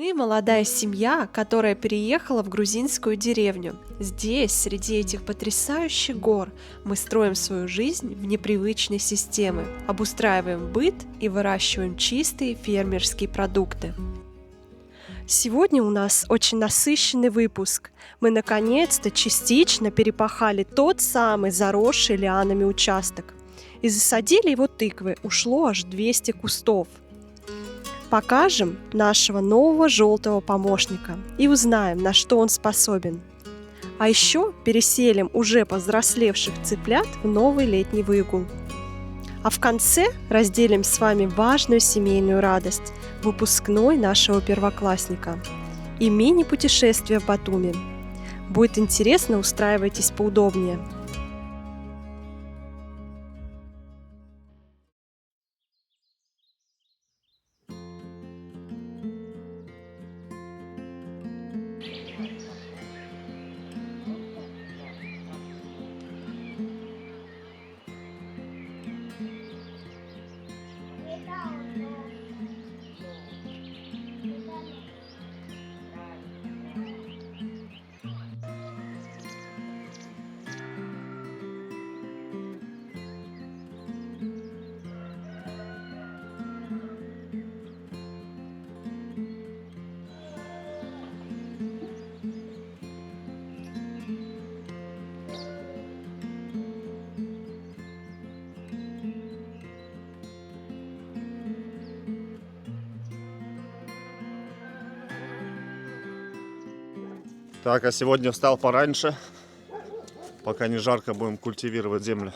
Мы молодая семья, которая переехала в грузинскую деревню. Здесь, среди этих потрясающих гор, мы строим свою жизнь в непривычной системе, обустраиваем быт и выращиваем чистые фермерские продукты. Сегодня у нас очень насыщенный выпуск. Мы наконец-то частично перепахали тот самый заросший лианами участок. И засадили его тыквы, ушло аж 200 кустов. Покажем нашего нового желтого помощника и узнаем, на что он способен. А еще переселим уже повзрослевших цыплят в новый летний выгул. А в конце разделим с вами важную семейную радость – выпускной нашего первоклассника и мини-путешествие в Батуми. Будет интересно, устраивайтесь поудобнее. Так, а сегодня встал пораньше, пока не жарко, будем культивировать землю.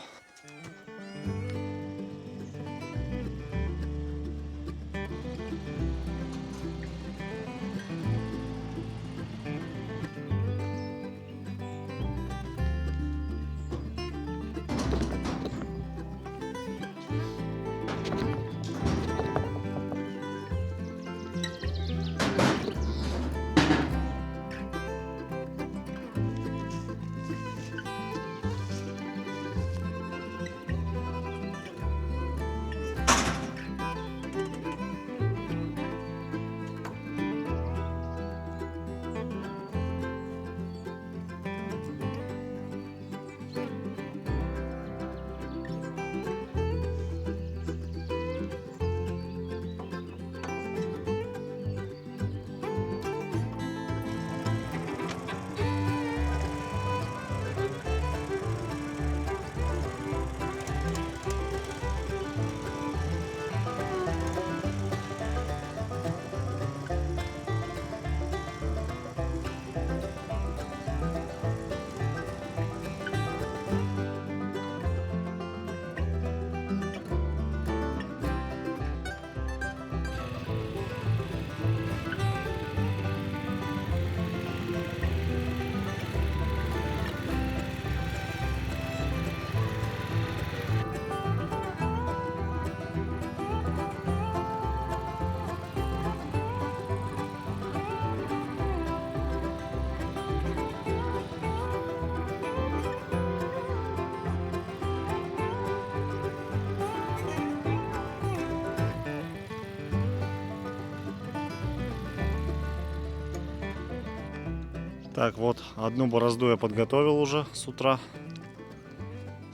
Так, вот одну борозду я подготовил уже с утра.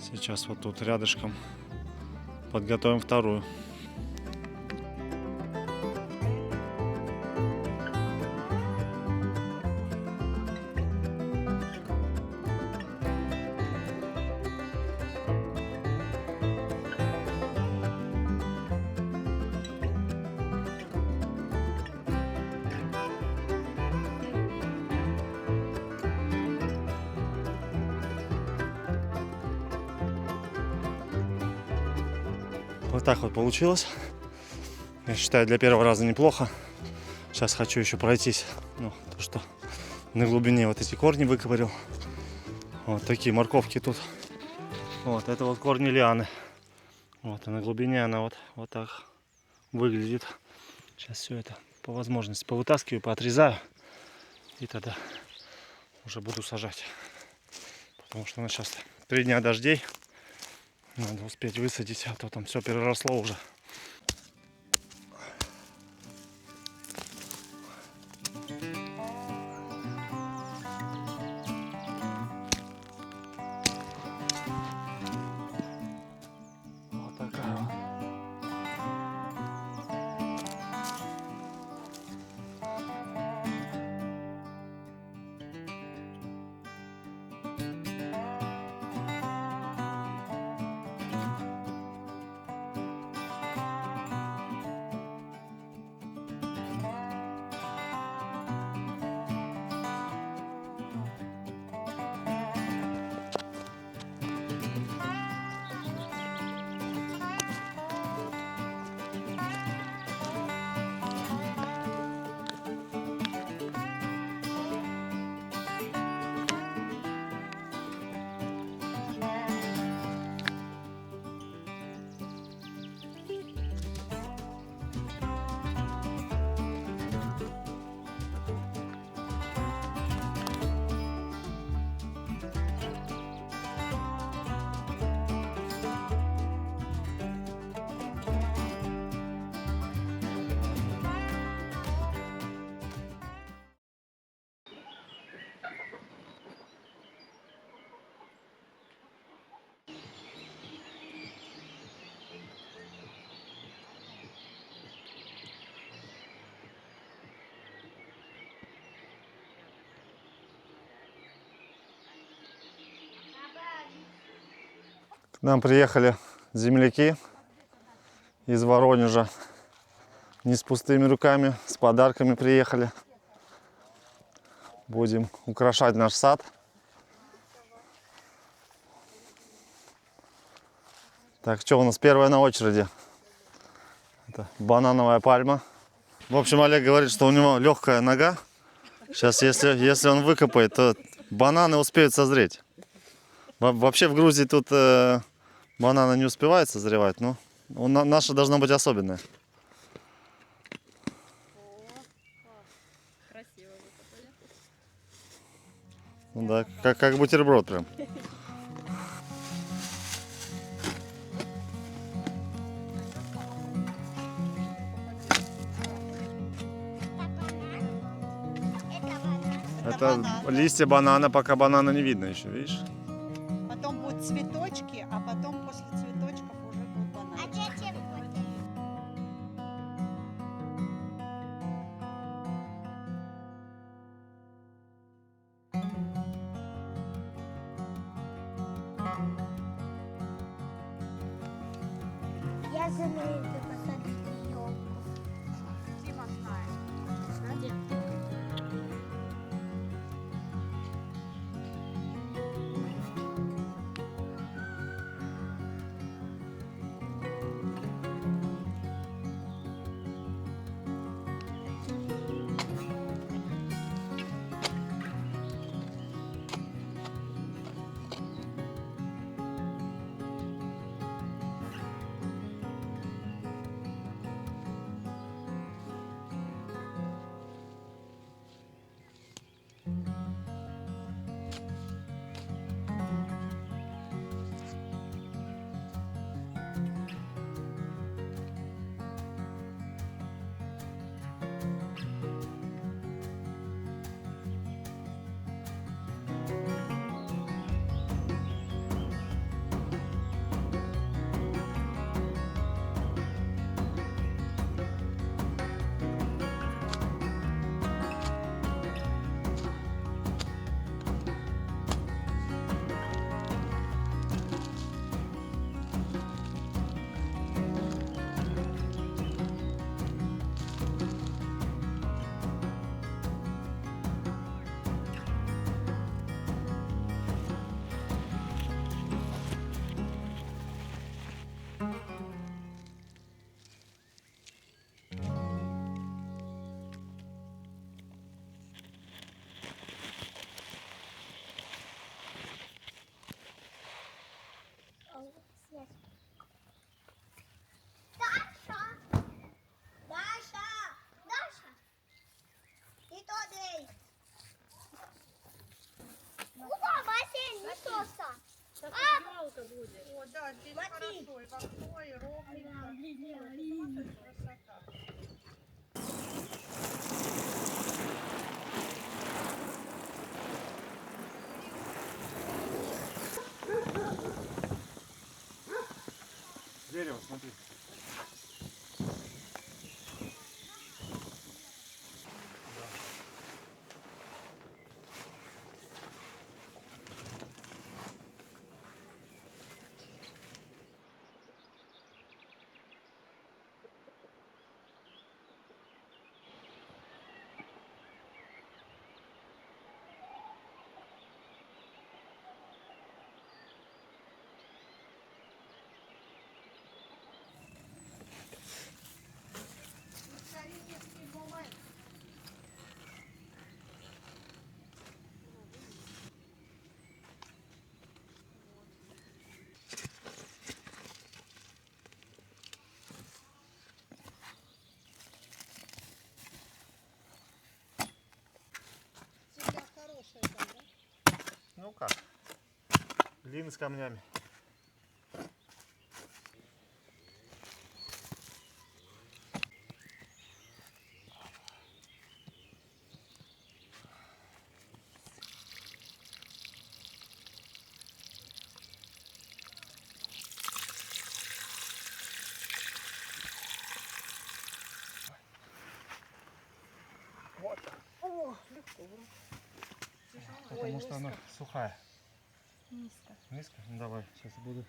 Сейчас вот тут рядышком подготовим вторую. Вот так вот получилось. Я считаю, для первого раза неплохо. Сейчас хочу еще пройтись. Ну, то, что на глубине вот эти корни выковырил. Вот такие морковки тут. Вот, это вот корни лианы. Вот, и на глубине она вот так выглядит. Сейчас все это по возможности повытаскиваю, поотрезаю. И тогда уже буду сажать. Потому что у нас сейчас 3 дня дождей. Надо успеть высадить, а то там все переросло уже. К нам приехали земляки из Воронежа. Не с пустыми руками, с подарками приехали. Будем украшать наш сад. Так, что у нас первое на очереди? Это банановая пальма. В общем, Олег говорит, что у него легкая нога. Сейчас, если он выкопает, то бананы успеют созреть. Вообще в Грузии тут бананы не успевают созревать, но наша должна быть особенная. Красиво выкопали. Ну да, как бутерброд прям. Это листья банана, пока банана не видно еще, видишь? Потом будут цветочки, а потом после цветочков уже будут бананы. Я знаю, где посадить елку. Тима знает. Даша! Даша! Даша! И то дей! Куда бассейн? Не соса. Жалко будет. О, да, здесь Смотри. хорошо, и в окно, и ровненько. Красота. Дерево, смотри. Земля хорошая там, да? Ну как? Глина с камнями. Вот. О, легко. Потому что она сухая. Низко. Низко? Ну давай, сейчас буду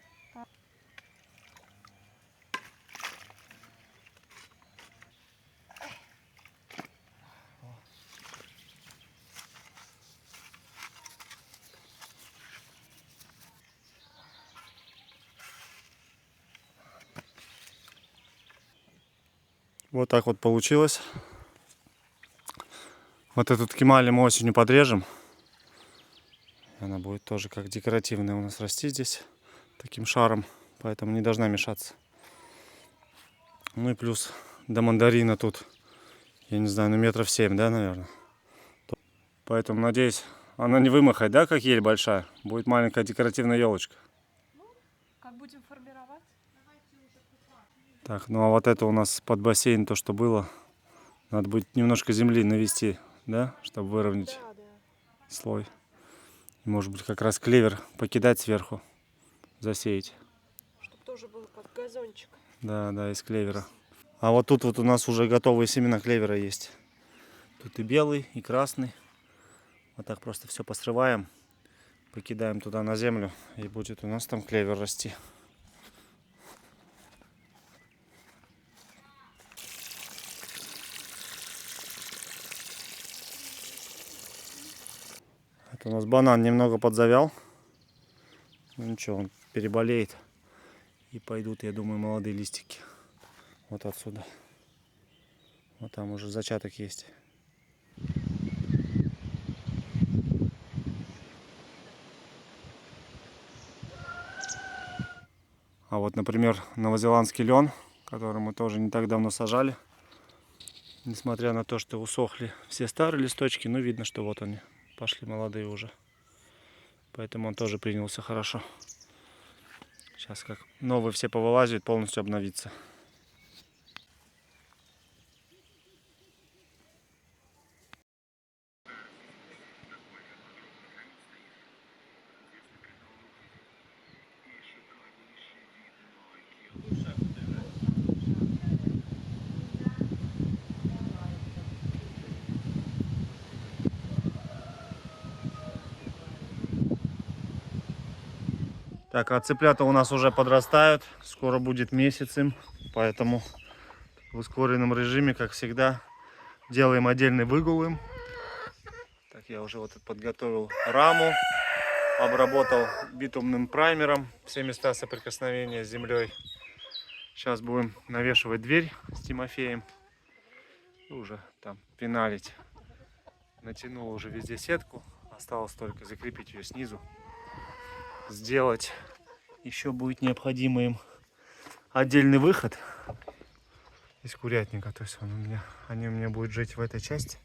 Вот так вот получилось. Вот эту ткемали мы осенью подрежем. Она будет тоже как декоративная у нас расти здесь таким шаром, поэтому не должна мешаться. Ну и плюс до мандарина тут, я не знаю, ну метров 7, да, наверное. Поэтому, надеюсь, она не вымахает, да, как ель большая. Будет маленькая декоративная елочка. Как будем формировать? Так, ну а вот это у нас под бассейн, то, что было. Надо будет немножко земли навести, да, чтобы выровнять слой. И, может быть, как раз клевер покидать сверху, засеять. Чтобы тоже был как газончик. Да, да, из клевера. А вот тут вот у нас уже готовые семена клевера есть. Тут и белый, и красный. Вот так просто все посрываем, покидаем туда на землю, и будет у нас там клевер расти. Это у нас банан немного подзавял. Ну ничего, он переболеет. И пойдут, я думаю, молодые листики. Вот отсюда. Вот там уже зачаток есть. А вот, например, новозеландский лен, который мы тоже не так давно сажали. Несмотря на то, что усохли все старые листочки, но видно, что вот они пошли молодые уже. Поэтому он тоже принялся хорошо. Сейчас как новые все повылазят, полностью обновится. Так, а цыплята у нас уже подрастают. Скоро будет месяц им. Поэтому в ускоренном режиме, как всегда, делаем отдельный выгул им. Так, я уже вот тут подготовил раму. Обработал битумным праймером все места соприкосновения с землей. Сейчас будем навешивать дверь с Тимофеем. И уже там пеналить. Натянул уже везде сетку. Осталось только закрепить ее снизу. Сделать еще будет необходимо им отдельный выход из курятника. То есть они у меня будут жить в этой части.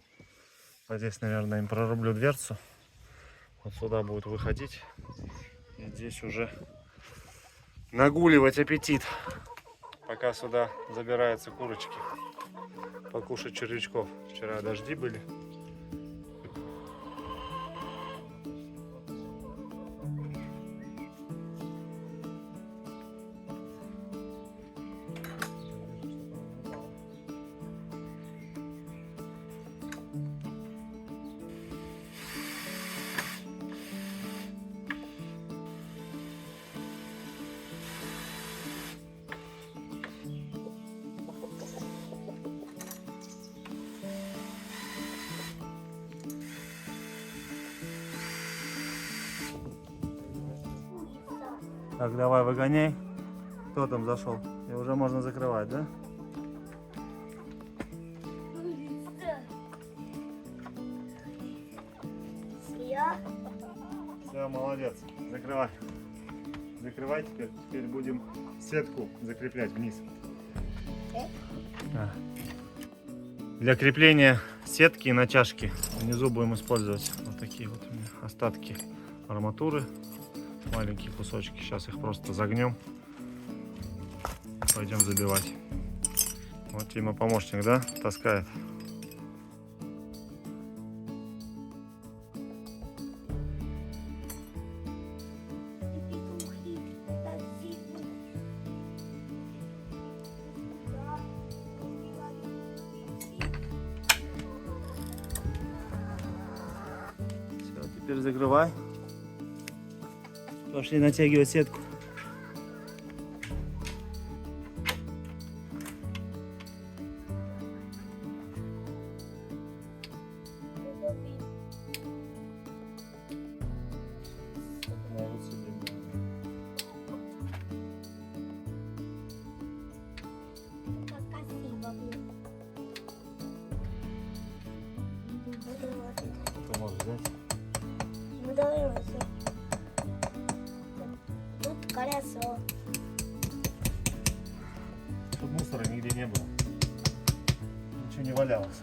Вот здесь, наверное, им прорублю дверцу. Вот сюда будут выходить. И здесь уже нагуливать аппетит, пока сюда забираются курочки покушать червячков. Вчера дожди были. Так, давай выгоняй. Кто там зашел? И уже можно закрывать, да? Все, молодец. Закрывай. Закрывай теперь. Теперь будем сетку закреплять вниз. Для крепления сетки и натяжки внизу будем использовать вот такие вот у меня остатки арматуры. Маленькие кусочки. Сейчас их просто загнем. Пойдем забивать. Вот Тима помощник, да? Таскает. Все, теперь закрывай. Пошли натягивать сетку. колесо. Тут колесо. Тут мусора нигде не было. Ничего не валялось.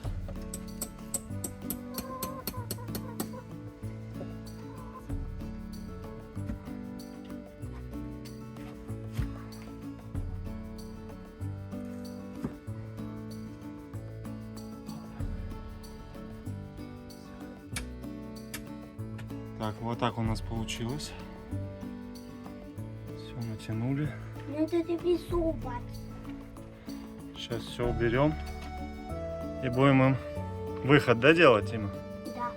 Так, вот так у нас получилось. Все натянули. Ну это ты присупать. Сейчас все уберем. И будем им выход, да, делать, Тима? Да.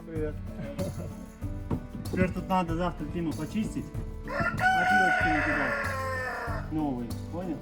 Привет. Теперь тут надо завтра Тиму почистить, опилочки накидать новые, понял?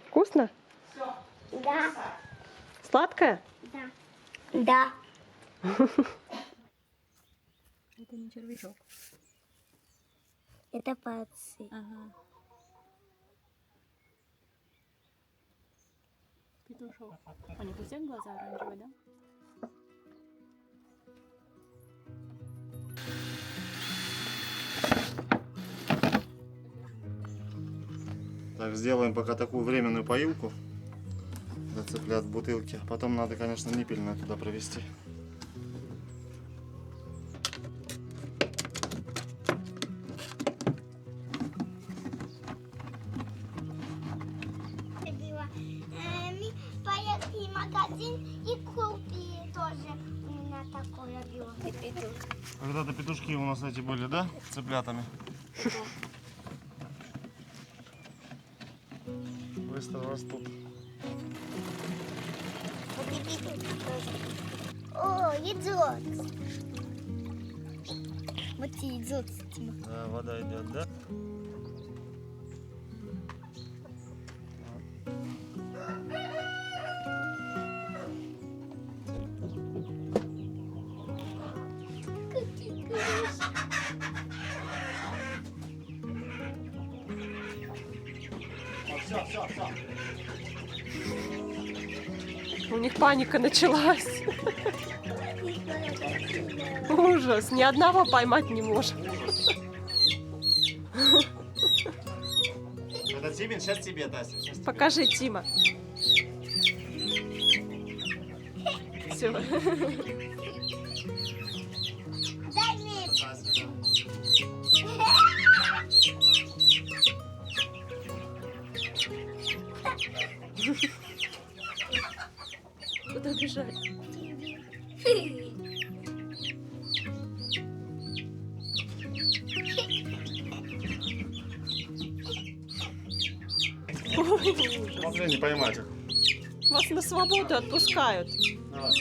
Вкусно? Да. Сладкое? Да. Да. Это не червячок. Это пальцы. Ага. Петушок. У них у всех глаза оранжевые, да? Так, сделаем пока такую временную поилку для цыплят в бутылке. Потом надо, конечно, ниппельное туда провести. Мы поехали в магазин и купили тоже. У меня такое было. Когда-то петушки у нас эти были, да? Цыплятами. Быстро растут. Вот и петушки тоже. О, идет. Вот и идет, Тима. Да, вода идет, да? Все, все, все. У них паника началась. Ужас, ни одного поймать не можем. Это Тимин, сейчас тебе, Тася. Сейчас тебе. Покажи, Тима. Все. Дай мне. Тася, да. Куда бежать? Ой, ужас. Смотри, не поймать их. Вас на свободу отпускают. Давай.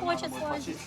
хочет слазить.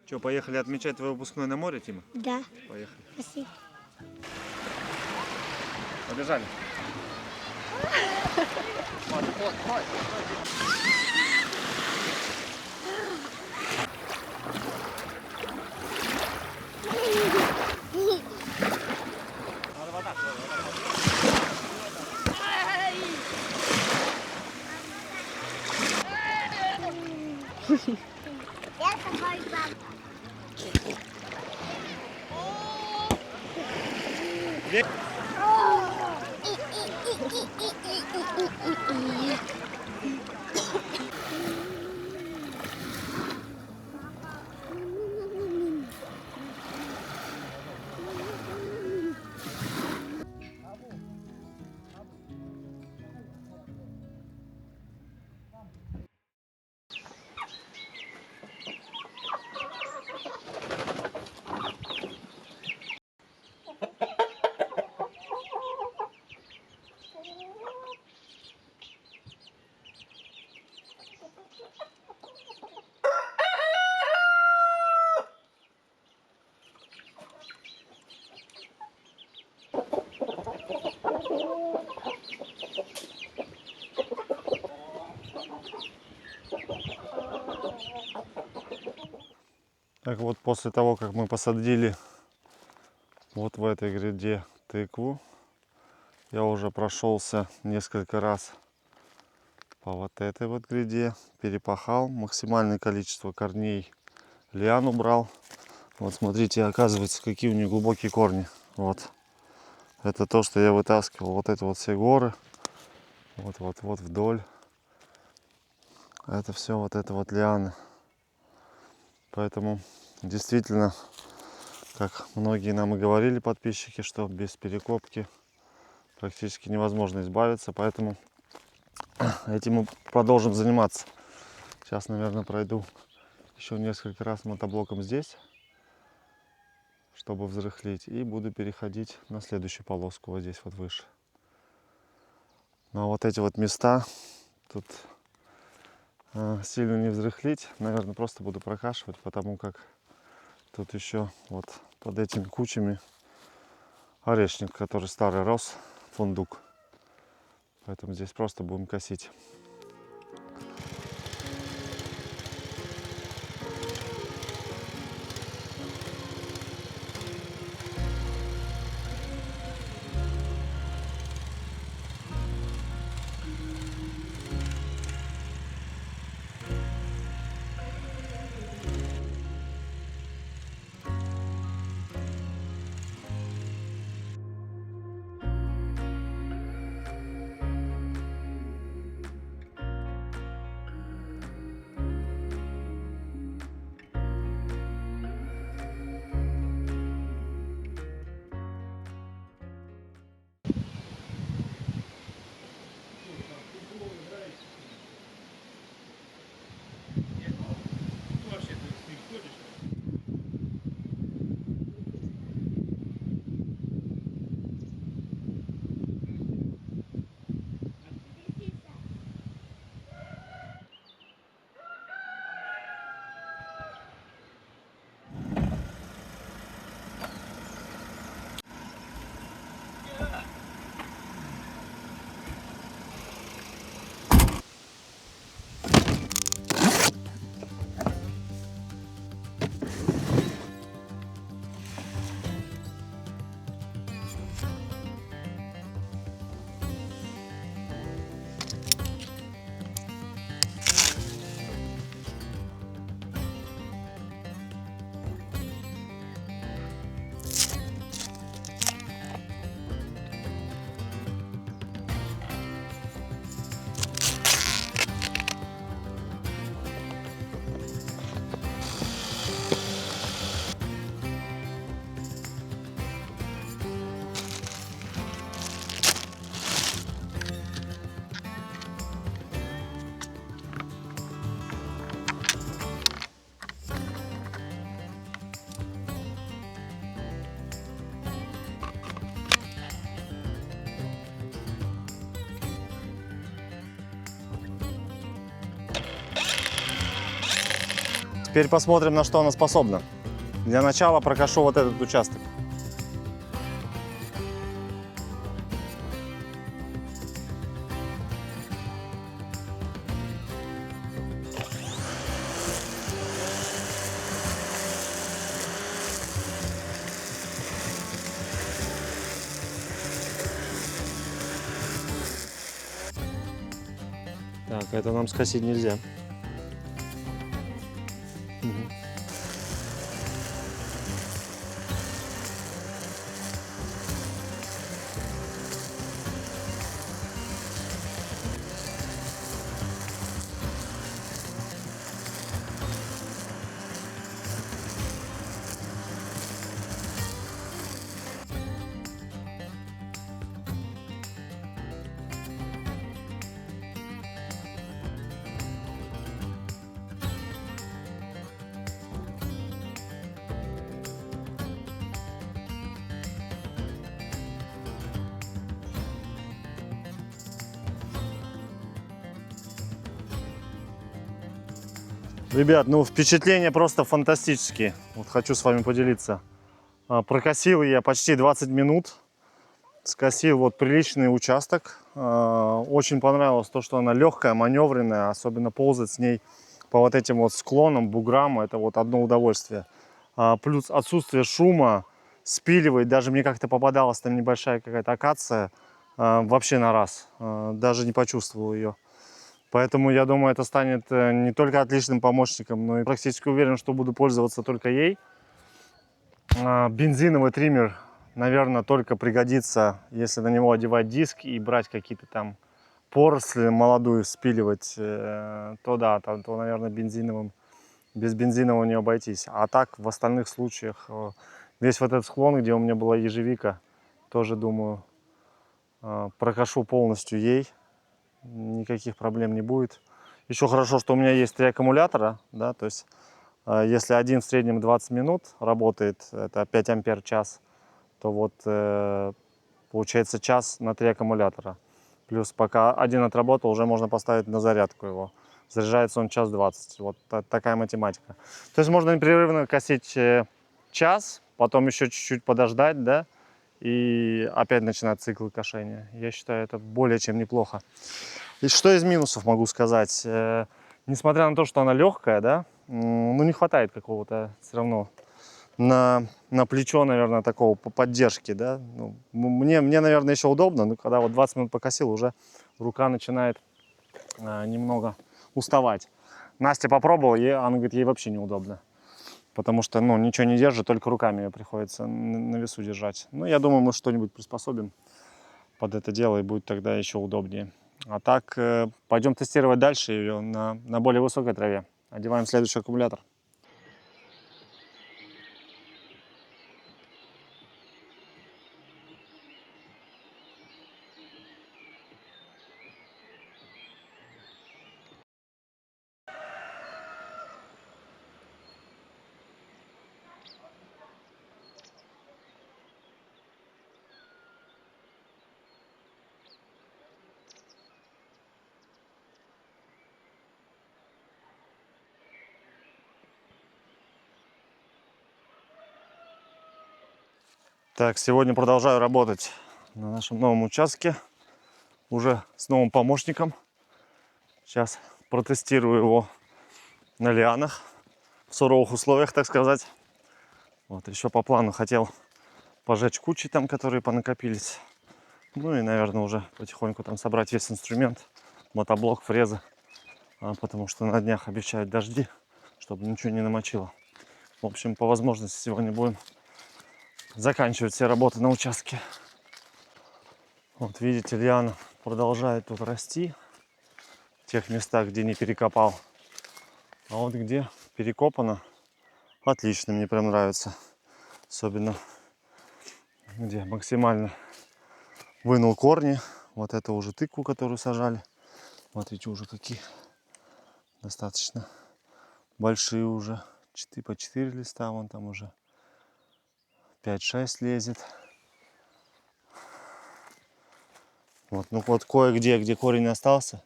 Что, поехали отмечать твой выпускной на море, Тима? Да, Поехали. спасибо. Побежали. Я такой баб. Так вот, после того, как мы посадили вот в этой гряде тыкву, я уже прошелся несколько раз по вот этой вот гряде, перепахал максимальное количество корней, лиан убрал. Вот смотрите, оказывается, какие у нее глубокие корни. Вот. Это то, что я вытаскивал. Вот это вот все горы. Вот вдоль. Это все вот это вот лианы. Поэтому действительно, как многие нам и говорили подписчики, что без перекопки практически невозможно избавиться. Поэтому этим мы продолжим заниматься. Сейчас, наверное, пройду еще несколько раз мотоблоком здесь, чтобы взрыхлить. И буду переходить на следующую полоску вот здесь вот выше. Ну а вот эти вот места тут сильно не взрыхлить. Наверное, просто буду прокашивать, потому как тут еще вот под этими кучами орешник, который старый рос, фундук. Поэтому здесь просто будем косить. Теперь посмотрим, на что она способна. Для начала прокошу вот этот участок. Так, это нам скосить нельзя. Мгм. Ребят, ну впечатления просто фантастические. Вот хочу с вами поделиться. Прокосил я почти 20 минут. Скосил вот приличный участок. Очень понравилось то, что она легкая, маневренная. Особенно ползать с ней по вот этим вот склонам, буграм. Это вот одно удовольствие. Плюс отсутствие шума спиливает. Даже мне как-то попадалась там небольшая какая-то акация. Вообще на раз. Даже не почувствовал ее. Поэтому я думаю, это станет не только отличным помощником, но и практически уверен, что буду пользоваться только ей. Бензиновый триммер, наверное, только пригодится, если на него одевать диск и брать какие-то там поросли молодую, спиливать, то да, то, наверное, без бензинового не обойтись. А так, в остальных случаях, весь вот этот склон, где у меня была ежевика, тоже, думаю, прокошу полностью ей. Никаких проблем не будет. Еще хорошо, что у меня есть 3 аккумулятора, да, то есть если один в среднем 20 минут работает, это 5 ампер час, то вот получается час на 3 аккумулятора. Плюс пока один отработал, уже можно поставить на зарядку его. Заряжается он час 20. Вот такая математика. То есть можно непрерывно косить час, потом еще чуть-чуть подождать, да, и опять начинать цикл кошения. Я считаю, это более чем неплохо. И что из минусов могу сказать? Несмотря на то, что она легкая, да, ну не хватает какого-то все равно на плечо, наверное, такого по поддержке, да. Ну, мне, наверное, еще удобно, но когда вот 20 минут покосил, уже рука начинает немного уставать. Настя попробовала, она говорит, ей вообще неудобно. Потому что, ну, ничего не держит, только руками ее приходится на весу держать. Ну, я думаю, мы что-нибудь приспособим под это дело, и будет тогда еще удобнее. А так, пойдем тестировать дальше ее на более высокой траве. Одеваем следующий аккумулятор. Так, сегодня продолжаю работать на нашем новом участке. Уже с новым помощником. Сейчас протестирую его на лианах. В суровых условиях, так сказать. Вот, еще по плану хотел пожечь кучи там, которые понакопились. Ну и, наверное, уже потихоньку там собрать весь инструмент. Мотоблок, фрезы. Потому что на днях обещают дожди, чтобы ничего не намочило. В общем, по возможности сегодня будем заканчивать все работы на участке. Вот видите, лиана продолжает тут расти. В тех местах, где не перекопал. А вот где перекопано, отлично, мне прям нравится. Особенно, где максимально вынул корни. Вот это уже тыкву, которую сажали. Смотрите, уже какие достаточно большие уже. По 4 листа, вон там уже 5-6 лезет. Вот, ну вот кое-где, где корень остался,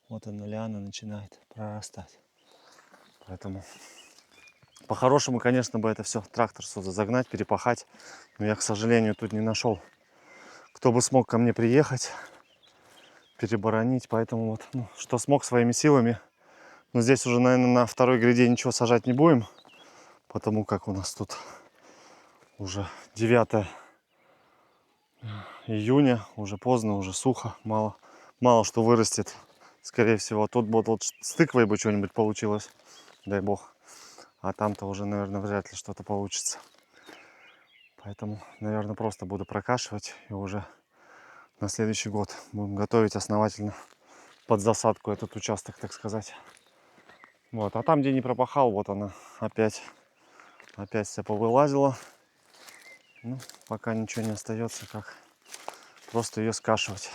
вот она, лиана начинает прорастать. Поэтому По-хорошему, конечно, бы это все трактор сюда загнать, перепахать. Но я, к сожалению, тут не нашел, кто бы смог ко мне приехать, переборонить. Поэтому вот, ну, что смог своими силами. Но здесь уже, наверное, на второй гряде ничего сажать не будем. Потому как у нас тут уже 9 июня, уже поздно, уже сухо, мало что вырастет. Скорее всего, тут вот с тыквой бы что-нибудь получилось, дай бог. А там-то уже, наверное, вряд ли что-то получится. Поэтому, наверное, просто буду прокашивать и уже на следующий год будем готовить основательно под засадку этот участок, так сказать. Вот, а там, где не пропахал, вот она опять вся повылазила. Ну, пока ничего не остается, как просто ее скашивать,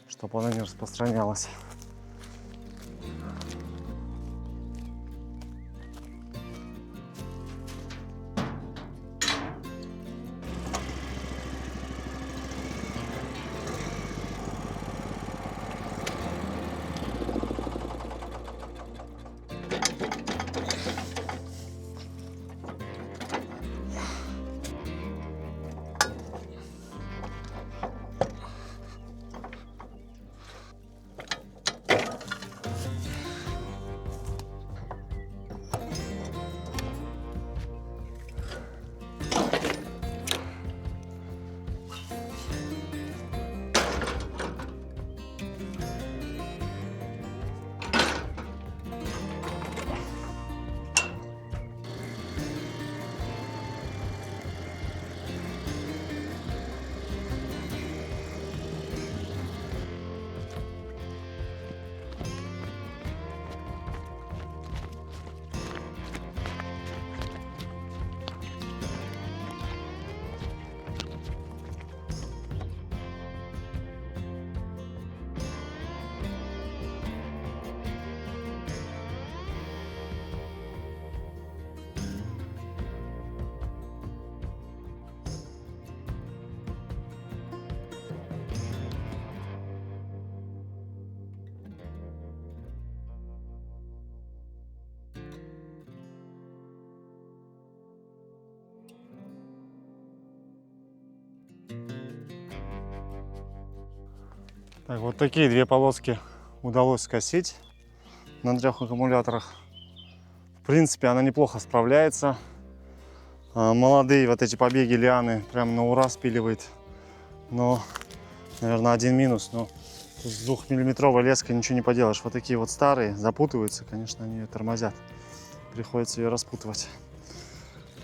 чтобы она не распространялась. Так, вот такие 2 полоски удалось скосить на 3 аккумуляторах. В принципе, она неплохо справляется. Молодые вот эти побеги лианы прям на ура спиливает. Но, наверное, один минус. Но с 2-миллиметровой леской ничего не поделаешь. Вот такие вот старые запутываются, конечно, они ее тормозят. Приходится ее распутывать.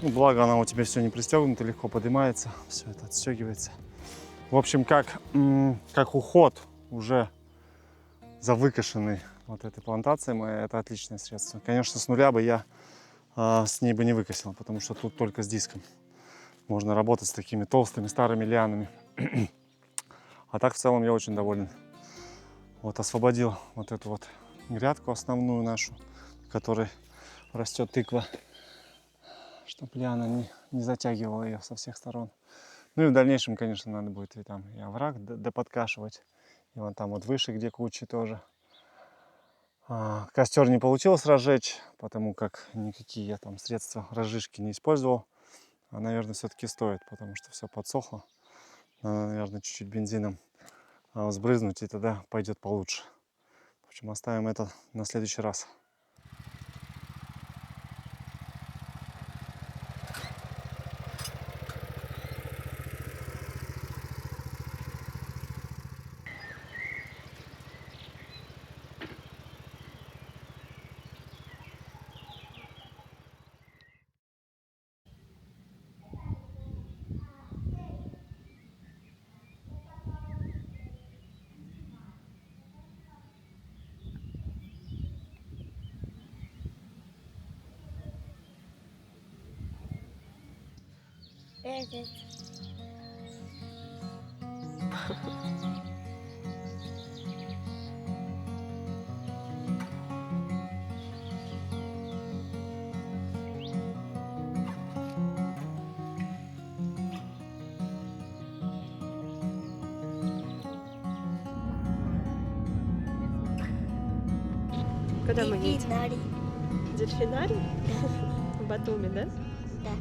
Ну, благо она у тебя все не пристегнута, легко поднимается, все это отстегивается. В общем, как уход уже за выкошенной вот этой плантацией моей, это отличное средство. Конечно, с нуля бы я с ней бы не выкосил, потому что тут только с диском можно работать с такими толстыми старыми лианами. А так в целом я очень доволен. Вот освободил вот эту вот грядку основную нашу, в которой растет тыква, чтобы лиана не затягивала ее со всех сторон. Ну и в дальнейшем, конечно, надо будет и там и овраг доподкашивать. И вон там вот выше, где кучи тоже. Костер не получилось разжечь, потому как никакие я там средства разжижки не использовал. А, наверное, все-таки стоит, потому что все подсохло. Надо, наверное, чуть-чуть бензином сбрызнуть, и тогда пойдет получше. В общем, оставим это на следующий раз. Этот. Куда мы едем? Дельфинарий. Дельфинарий? Батуми, да? Да.